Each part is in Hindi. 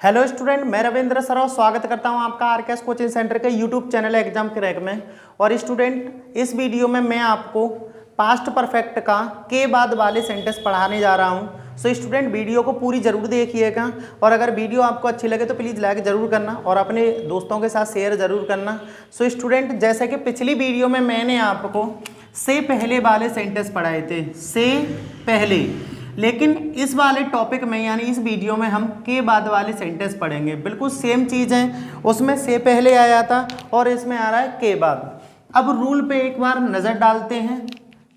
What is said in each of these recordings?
हेलो स्टूडेंट, मैं रविंद्र सराव स्वागत करता हूं आपका आरकेएस कोचिंग सेंटर के यूट्यूब चैनल एग्जाम क्रैक में। और स्टूडेंट, इस वीडियो में मैं आपको पास्ट परफेक्ट का के बाद वाले सेंटेंस पढ़ाने जा रहा हूं। सो स्टूडेंट, वीडियो को पूरी ज़रूर देखिएगा और अगर वीडियो आपको अच्छी लगे तो प्लीज़ लाइक ज़रूर करना और अपने दोस्तों के साथ शेयर ज़रूर करना। सो स्टूडेंट, जैसे कि पिछली वीडियो में मैंने आपको से पहले वाले सेंटेंस पढ़ाए थे, से पहले, लेकिन इस वाले टॉपिक में यानी इस वीडियो में हम के बाद वाले सेंटेंस पढ़ेंगे। बिल्कुल सेम चीज़ है, उसमें से पहले आया था और इसमें आ रहा है के बाद। अब रूल पे एक बार नज़र डालते हैं।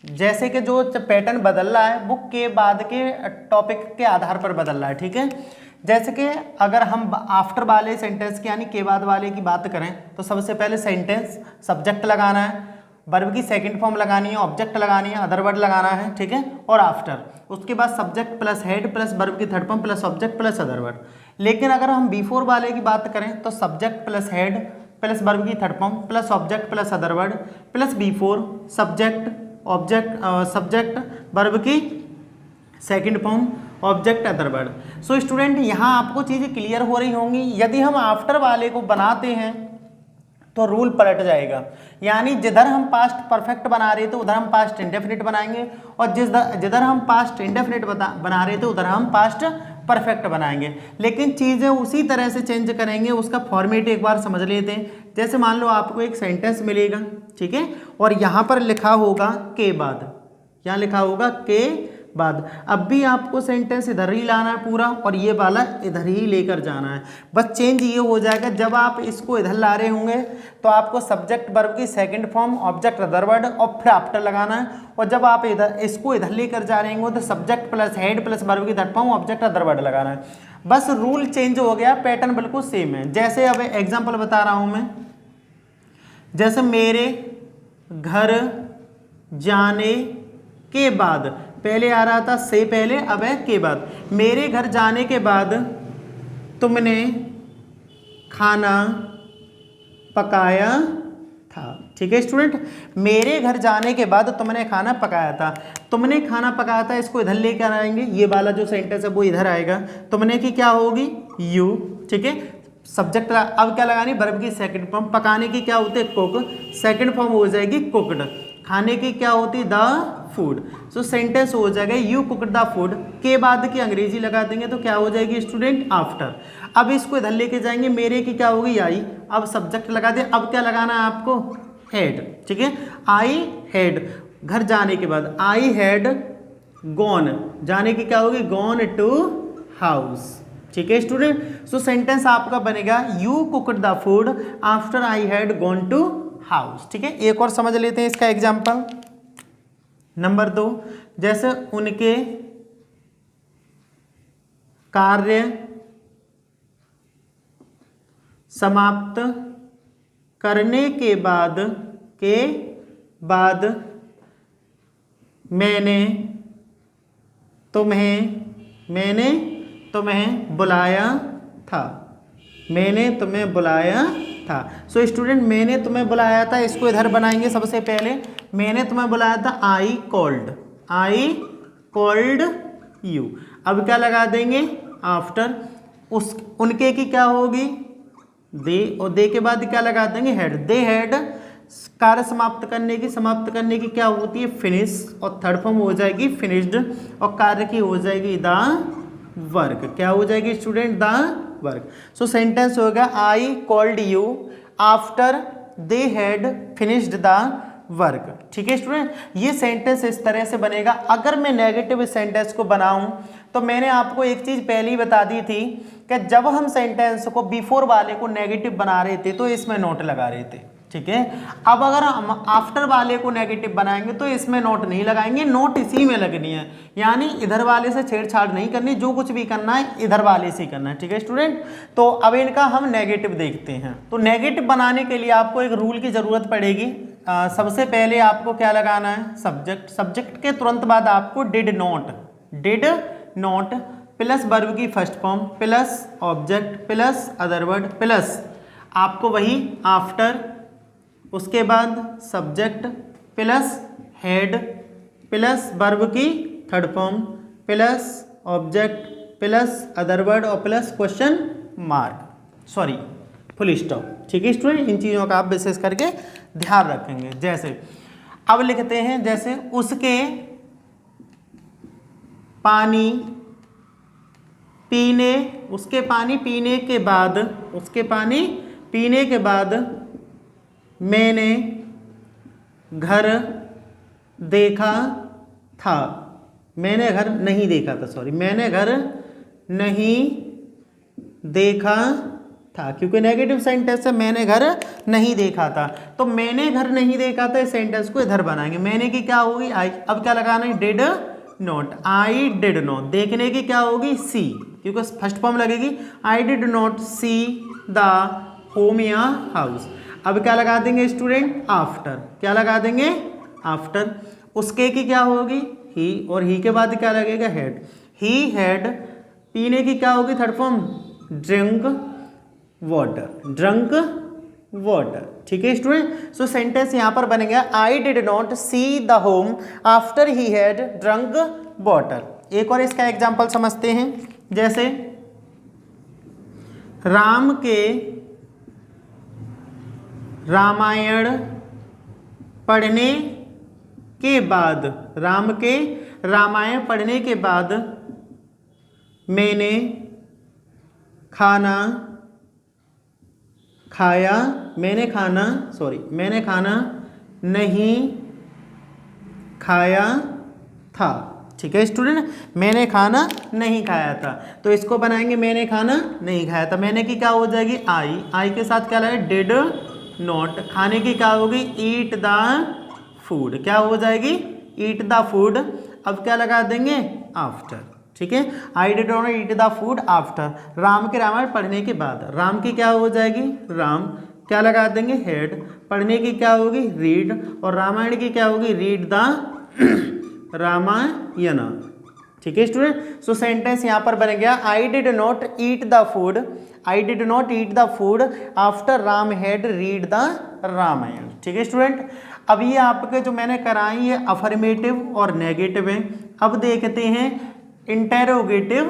जैसे कि जो पैटर्न बदल रहा है वो के बाद के टॉपिक के आधार पर बदल रहा है, ठीक है। जैसे कि अगर हम आफ्टर वाले सेंटेंस की यानी के बाद वाले की बात करें तो सबसे पहले सेंटेंस सब्जेक्ट लगाना है, वर्ब की सेकंड फॉर्म लगानी है, ऑब्जेक्ट लगानी है, अदर वर्ड लगाना है, ठीक है। और आफ्टर उसके बाद subject plus had plus verb की third form plus object plus other word. लेकिन अगर हम बिफोर वाले की बात करें तो subject plus had plus verb की third form plus object plus other word plus before subject object subject verb की second form object other word. So student, यहाँ आपको चीज़ें क्लियर हो रही होंगी। यदि हम आफ्टर वाले को बनाते हैं तो रूल पलट जाएगा, यानी जिधर हम पास्ट परफेक्ट बना रहे थे उधर हम पास्ट इंडेफिनिट बनाएंगे और जिधर हम पास्ट इंडेफिनिट बना रहे थे उधर हम पास्ट परफेक्ट बनाएंगे। लेकिन चीज़ें उसी तरह से चेंज करेंगे, उसका फॉर्मेट एक बार समझ लेते हैं। जैसे मान लो आपको एक सेंटेंस मिलेगा, ठीक है, और यहाँ पर लिखा होगा के बाद, यहाँ लिखा होगा के बाद। अब भी आपको सेंटेंस इधर ही लाना है पूरा और ये वाला इधर ही लेकर जाना है। बस चेंज ये हो जाएगा, जब आप इसको इधर ला रहे होंगे तो आपको सब्जेक्ट वर्ब की second form object other word और फिर आफ्टर लगाना है, और जब आप इसको इधर लेकर जा रहे होंगे तो subject plus had plus verb की third form object other word लगाना है। बस रूल चेंज हो गया, पैटर्न बिल्कुल सेम है। जैसे अब एग्जाम्पल बता रहा हूँ मैं, जैसे मेरे घर जाने के बाद, पहले आ रहा था से पहले, अब है के बाद। मेरे घर जाने के बाद तुमने खाना पकाया था, ठीक है स्टूडेंट। मेरे घर जाने के बाद तुमने खाना पकाया था, तुमने खाना पकाया था, इसको इधर लेकर आएंगे, ये वाला जो सेंटेंस है वो इधर आएगा। तुमने की क्या होगी यू, ठीक है। सब्जेक्ट अब क्या लगानी, वर्ब की सेकंड फॉर्म। पकाने की क्या होती है कुक, सेकंड फॉर्म हो जाएगी कुक्ड। खाने की क्या होती है द फूड। सो सेंटेंस हो जाएगा यू कुक्ड द फूड। के बाद की अंग्रेजी लगा देंगे तो क्या हो जाएगी स्टूडेंट आफ्टर। अब इसको इधर लेके जाएंगे, मेरे की क्या होगी आई। अब सब्जेक्ट लगा दे, अब क्या लगाना है आपको हेड, ठीक है। आई हैड, घर जाने के बाद आई हैड गॉन, जाने की क्या होगी गॉन टू हाउस, ठीक है स्टूडेंट। सो सेंटेंस आपका बनेगा you cooked the food after I had gone to house, ठीक है। एक और समझ लेते हैं इसका एग्जाम्पल नंबर 2। जैसे उनके कार्य समाप्त करने के बाद मैंने तुम्हें बुलाया था, मैंने तुम्हें बुलाया था। सो स्टूडेंट, मैंने तुम्हें बुलाया था, इसको इधर बनाएंगे। सबसे पहले मैंने तुम्हें बुलाया था आई कॉल्ड यू। अब क्या लगा देंगे आफ्टर, उस उनके की क्या होगी दे, और दे के बाद क्या लगा देंगे हेड। दे हैड, कार्य समाप्त करने की क्या होती है फिनिश, और थर्ड फॉर्म हो जाएगी फिनिश्ड, और कार्य की हो जाएगी द वर्क। क्या हो जाएगी student the work. So sentence होगा I called you after they had finished the work, ठीक है स्टूडेंट। ये सेंटेंस इस तरह से बनेगा। अगर मैं नेगेटिव सेंटेंस को बनाऊं तो मैंने आपको एक चीज पहले ही बता दी थी कि जब हम सेंटेंस को बिफोर वाले को नेगेटिव बना रहे थे तो इसमें नोट लगा रहे थे, ठीक है। अब अगर हम आफ्टर वाले को नेगेटिव बनाएंगे तो इसमें नोट नहीं लगाएंगे, नोट इसी में लगनी है, यानी इधर वाले से छेड़छाड़ नहीं करनी, जो कुछ भी करना है इधर वाले से करना है, ठीक है स्टूडेंट। तो अब इनका हम नेगेटिव देखते हैं। तो नेगेटिव बनाने के लिए आपको एक रूल की जरूरत पड़ेगी। सबसे पहले आपको क्या लगाना है सब्जेक्ट, सब्जेक्ट के तुरंत बाद आपको डिड नॉट प्लस वर्ब की first form plus object plus other word plus आपको वही आफ्टर, उसके बाद subject plus had plus verb की third form plus object plus other word और plus question mark, sorry full stop. ठीक है स्टूडेंट, इन चीज़ों का आप विशेष करके ध्यान रखेंगे। जैसे अब लिखते हैं, जैसे उसके पानी पीने, उसके पानी पीने के बाद, उसके पानी पीने के बाद मैंने घर देखा था, मैंने घर नहीं देखा था, सॉरी मैंने घर नहीं देखा था, क्योंकि नेगेटिव सेंटेंस है, मैंने घर नहीं देखा था। तो मैंने घर नहीं देखा था, इस सेंटेंस को इधर बनाएंगे। मैंने की क्या होगी आई, अब क्या लगाना है did not, I did not. देखने की क्या होगी सी, क्योंकि फर्स्ट फॉर्म लगेगी, आई did not see the home या हाउस। अब क्या लगा देंगे स्टूडेंट आफ्टर, क्या लगा देंगे आफ्टर। उसके की क्या होगी ही, और ही के बाद क्या लगेगा हैड, ही हैड। पीने की क्या होगी third form drink water, drunk water. ठीक है स्टूडेंट, सो सेंटेंस यहां पर बनेगा आई did not see the home after he had drunk water. एक और इसका एग्जांपल समझते हैं, जैसे राम के रामायण पढ़ने के बाद, राम के रामायण पढ़ने के बाद मैंने खाना खाया, मैंने खाना नहीं खाया था। ठीक है स्टूडेंट, मैंने खाना नहीं खाया था, तो इसको बनाएंगे मैंने खाना नहीं खाया था। मैंने की क्या हो जाएगी आई, आई के साथ क्या लगे डिड नॉट। खाने की क्या होगी ईट द फूड, क्या हो जाएगी ईट द फूड। अब क्या लगा देंगे आफ्टर। ठीक है, आई did not eat the food after. Ram के रामायण पढ़ने के बाद, राम की क्या हो जाएगी राम, क्या लगा देंगे हेड। पढ़ने की क्या होगी रीड, और रामायण की क्या होगी रीड द रामायण। ठीक है स्टूडेंट, सो सेंटेंस यहाँ पर बन गया I did not eat the food, I did not eat the food after Ram had read the Ramayan. ठीक है स्टूडेंट, अब ये आपके जो मैंने कराई ये अफर्मेटिव और नेगेटिव है। अब देखते हैं इंटेरोगेटिव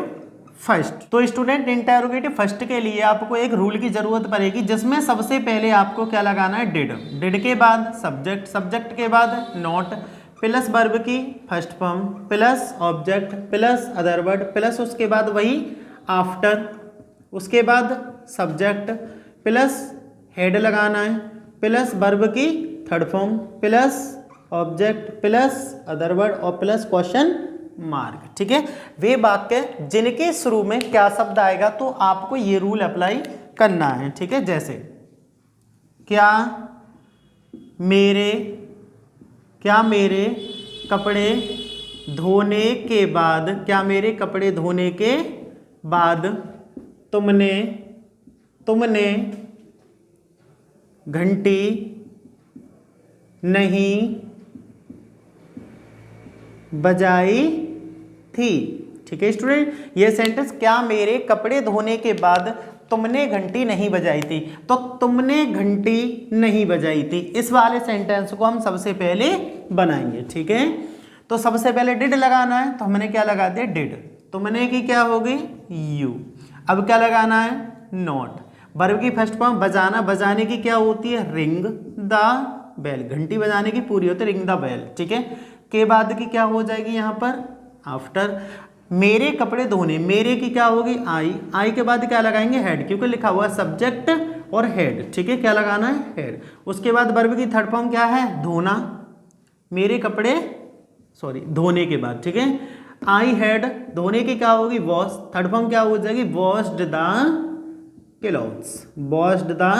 फर्स्ट। तो स्टूडेंट इंटेरोगेटिव फर्स्ट के लिए आपको एक रूल की जरूरत पड़ेगी, जिसमें सबसे पहले आपको क्या लगाना है डिड, डिड के बाद सब्जेक्ट, सब्जेक्ट के बाद नॉट, प्लस वर्ब की first form, plus object, plus other word, plus उसके बाद वही आफ्टर, उसके बाद सब्जेक्ट, प्लस हेड लगाना है, प्लस वर्ब की third form, plus object, plus other word और प्लस क्वेश्चन मार्क। ठीक है, वे वाक्य जिनके शुरू में क्या शब्द आएगा तो आपको ये रूल अप्लाई करना है। ठीक है, जैसे क्या मेरे कपड़े धोने के बाद, क्या मेरे कपड़े धोने के बाद तुमने घंटी नहीं बजाई थी। ठीक है स्टूडेंट, ये सेंटेंस क्या मेरे कपड़े धोने के बाद तुमने घंटी नहीं बजाई थी, तो तुमने घंटी नहीं बजाई थी, इस वाले सेंटेंस को हम सबसे पहले बनाएंगे। ठीक है, तो सबसे पहले डिड लगाना है, तो हमने क्या लगा दिया डिड। तुमने की क्या होगी यू। अब क्या लगाना है नॉट। वर्ब की फर्स्ट फॉर्म बजाना, बजाने की क्या होती है रिंग द बेल, घंटी बजाने की पूरी होती है रिंग द बेल। ठीक है, के बाद की क्या हो जाएगी यहाँ पर आफ्टर। मेरे कपड़े धोने, मेरे की क्या होगी आई, आई के बाद क्या लगाएंगे हेड, क्योंकि लिखा हुआ है सब्जेक्ट और हेड। ठीक है, क्या लगाना है हेड। उसके बाद वर्ब की थर्ड फॉर्म क्या है धोना, मेरे कपड़े सॉरी धोने के बाद। ठीक है, आई हेड, धोने की क्या होगी वॉश, थर्ड फॉर्म क्या हो जाएगी washed the clothes, washed the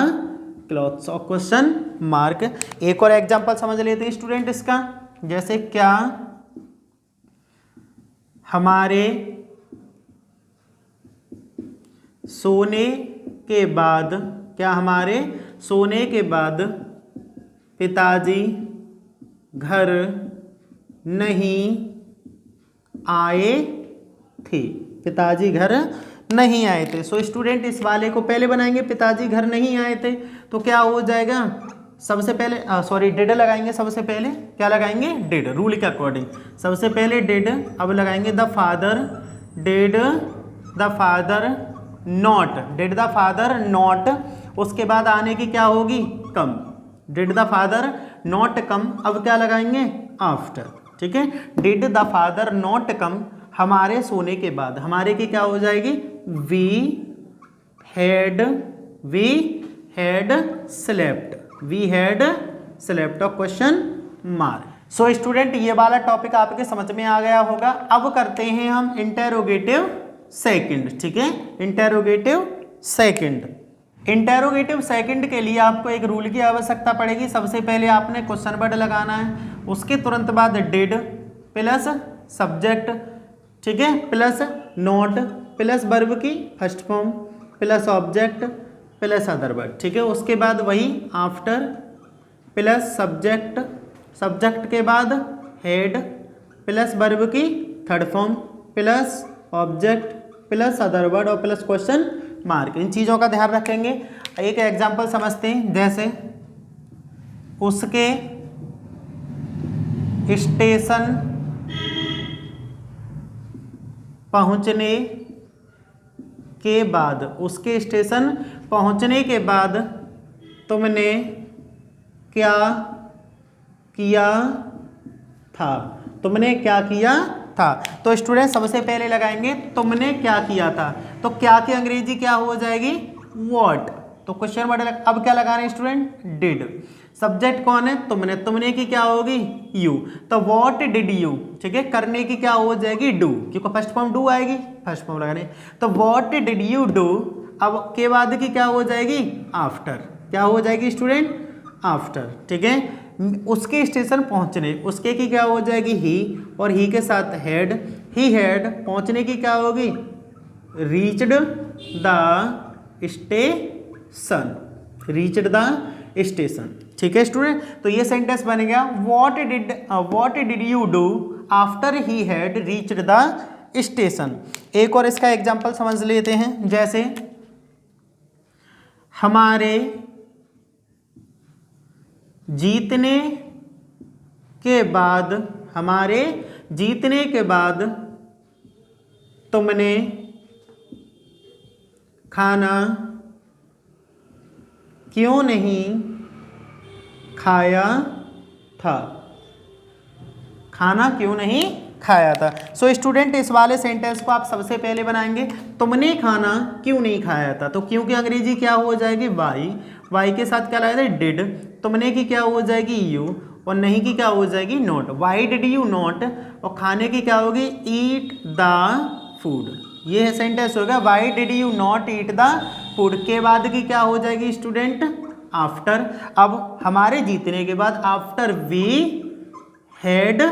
clothes और क्वेश्चन मार्क। एक और एग्जांपल समझ लेते हैं स्टूडेंट इसका, जैसे क्या हमारे सोने के बाद, क्या हमारे सोने के बाद पिताजी घर नहीं आए थे, पिताजी घर नहीं आए थे। सो स्टूडेंट इस वाले को पहले बनाएंगे, पिताजी घर नहीं आए थे, तो क्या हो जाएगा सबसे पहले सॉरी डिड लगाएंगे, सबसे पहले क्या लगाएंगे डिड, रूल के अकॉर्डिंग सबसे पहले डिड। अब लगाएंगे the father, did the father not, did the father not, उसके बाद आने की क्या होगी come, did the father not come, अब क्या लगाएंगे आफ्टर, ठीक है। Did the father not come, हमारे सोने के बाद, हमारे की क्या हो जाएगी we had slept, we had slept of question mark. So student ये वाला टॉपिक आपके समझ में आ गया होगा। अब करते हैं हम इंटेरोगेटिव सेकंड, ठीक है। इंटेरोगेटिव सेकंड, इंटेरोगेटिव सेकंड के लिए आपको एक रूल की आवश्यकता पड़ेगी। सबसे पहले आपने क्वेश्चन वर्ड लगाना है, उसके तुरंत बाद डिड प्लस सब्जेक्ट, ठीक है, प्लस नॉट प्लस वर्ब की first form plus object plus other word, ठीक है। उसके बाद वही आफ्टर प्लस सब्जेक्ट, सब्जेक्ट के बाद हेड प्लस वर्ब की third form plus object plus other word और प्लस क्वेश्चन मार्क। इन चीज़ों का ध्यान रखेंगे। एक एग्जांपल समझते हैं, जैसे उसके स्टेशन पहुंचने के बाद, उसके स्टेशन पहुंचने के बाद तुमने क्या किया था, तुमने क्या किया था। तो स्टूडेंट सबसे पहले लगाएंगे तुमने क्या किया था, तो क्या की अंग्रेजी क्या हो जाएगी व्हाट, तो क्वेश्चन वर्ड अब क्या लगाना है स्टूडेंट डिड, सब्जेक्ट कौन है तुमने, तुमने की क्या होगी यू, तो व्हाट डिड यू, ठीक है। करने की क्या हो जाएगी डू, क्योंकि फर्स्ट फॉर्म डू आएगी, फर्स्ट फॉर्म लगाने, तो व्हाट डिड यू डू, अब के बाद की क्या हो जाएगी आफ्टर, क्या हो जाएगी स्टूडेंट आफ्टर, ठीक है। उसके स्टेशन पहुंचने, उसके की क्या हो जाएगी ही, और ही के साथ हेड, ही हेड, पहुंचने की क्या होगी reached the station, reached the station, ठीक है स्टूडेंट। तो ये सेंटेंस बन गया what did you do after he had reached the station. एक और इसका एग्जांपल समझ लेते हैं, जैसे हमारे जीतने के बाद, हमारे जीतने के बाद तुमने खाना क्यों नहीं खाया था, खाना क्यों नहीं खाया था। सो स्टूडेंट इस वाले सेंटेंस को आप सबसे पहले बनाएंगे तुमने खाना क्यों नहीं खाया था, तो क्यों की अंग्रेजी क्या हो जाएगी वाई, वाई के साथ क्या लगाया डिड, तुमने की क्या हो जाएगी यू, और नहीं की क्या हो जाएगी not, why did you not, और खाने की क्या होगी ईट द फूड, ये है सेंटेंस होगा why did you not eat the food, के बाद की क्या हो जाएगी स्टूडेंट आफ्टर। अब हमारे जीतने के बाद आफ्टर वी हैड,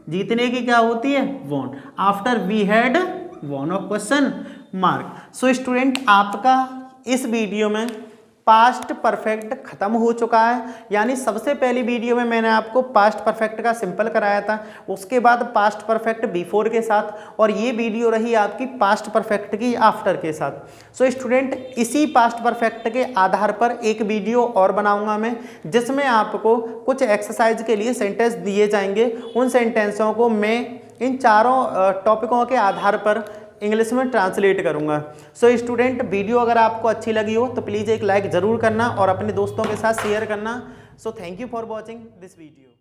जीतने की क्या होती है won, after we had won of question mark. So student आपका इस वीडियो में पास्ट परफेक्ट खत्म हो चुका है, यानी सबसे पहली वीडियो में मैंने आपको पास्ट परफेक्ट का सिंपल कराया था, उसके बाद पास्ट परफेक्ट बिफोर के साथ, और ये वीडियो रही आपकी पास्ट परफेक्ट की आफ्टर के साथ। सो स्टूडेंट इसी पास्ट परफेक्ट के आधार पर एक वीडियो और बनाऊंगा मैं, जिसमें आपको कुछ एक्सरसाइज के लिए सेंटेंस दिए जाएंगे, उन सेंटेंसों को मैं इन चारों टॉपिकों के आधार पर इंग्लिश में ट्रांसलेट करूंगा। सो स्टूडेंट वीडियो अगर आपको अच्छी लगी हो तो प्लीज़ एक लाइक ज़रूर करना और अपने दोस्तों के साथ शेयर करना। So thank you for watching this video.